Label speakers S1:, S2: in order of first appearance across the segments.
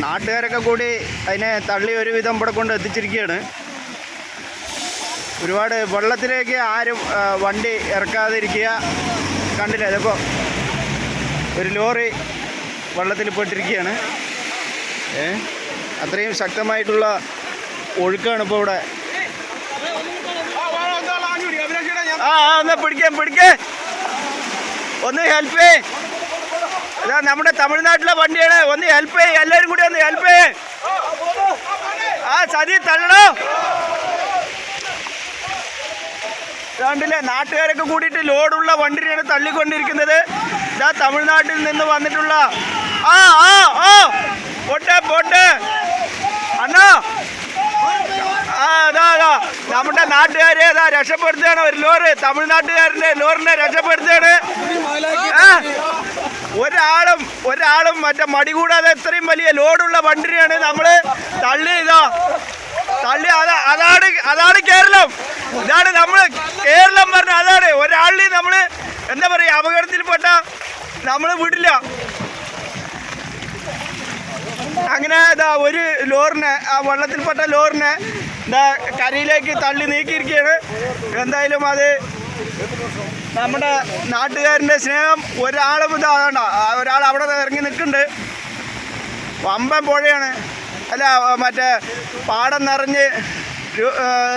S1: നാട്ടുകാരൊക്കെ കൂടി അതിനെ തള്ളി ഒരുവിധം ഇവിടെ കൊണ്ട് എത്തിച്ചിരിക്കുകയാണ്. ഒരുപാട് വെള്ളത്തിലേക്ക് ആരും വണ്ടി ഇറക്കാതിരിക്കുക. കണ്ടില്ലേ, ഇതിപ്പോൾ ഒരു ലോറി വെള്ളത്തിൽ പെട്ടിരിക്കുകയാണ്. അത്രയും ശക്തമായിട്ടുള്ള ഒഴുക്കാണ് ഇപ്പോൾ ഇവിടെ. ഒന്ന് പിടിക്കേ, ഒന്ന് ഹെൽപ്പ് ചെയ്യേ. ഇതാ നമ്മുടെ തമിഴ്നാട്ടിലെ വണ്ടിയാണ്. ഒന്ന് ഹെൽപ്പ് ചെയ്യേ, എല്ലാവരും കൂടി ഒന്ന് ഹെൽപ്പ് ചെയ്യേ. സതി തള്ളണോ. കണ്ടില്ലേ, നാട്ടുകാരൊക്കെ കൂടിയിട്ട് ലോഡുള്ള വണ്ടിയാണ് തള്ളിക്കൊണ്ടിരിക്കുന്നത്. ഇതാ തമിഴ്നാട്ടിൽ നിന്ന് വന്നിട്ടുള്ള പോട്ടെ അണ്ണാ. അതാ നമ്മുടെ നാട്ടുകാരെ അതാ രക്ഷപ്പെടുത്തുകയാണ്. ഒരു ലോറി, തമിഴ്നാട്ടുകാരൻ്റെ ലോറിനെ രക്ഷപ്പെടുത്തുകയാണ്. ഒരാളും മറ്റേ മടി കൂടാതെ ഇത്രയും വലിയ ലോഡുള്ള വണ്ടിയാണ് നമ്മൾ തള്ളി അതാണ് കേരളം. ഇതാണ് നമ്മൾ കേരളം പറഞ്ഞ അതാണ്. ഒരാളിനെ നമ്മൾ എന്താ പറയുക, അപകടത്തിൽപ്പെട്ട നമ്മൾ വിടില്ല. അങ്ങനെ ഇതാ ഒരു ലോറിനെ, ആ വെള്ളത്തിൽപ്പെട്ട ലോറിനെ ഇതാ കരയിലേക്ക് തള്ളി നീക്കിയിരിക്കുകയാണ്. എന്തായാലും അത് നമ്മുടെ നാട്ടുകാരൻ്റെ സ്നേഹം. ഒരാളും ഇതാകണ്ട, ഒരാൾ അവിടെ ഇറങ്ങി നിൽക്കുന്നുണ്ട്. വമ്പൻ പുഴയാണ്, അല്ല മറ്റേ പാടം നിറഞ്ഞ്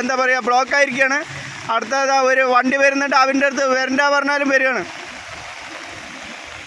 S1: എന്താ പറയുക ബ്ലോക്കായിരിക്കുകയാണ്. അടുത്തതാ ഒരു വണ്ടി വരുന്നുണ്ട്, അവൻ്റെ അടുത്ത് വരണ്ട പറഞ്ഞാലും വരികയാണ്.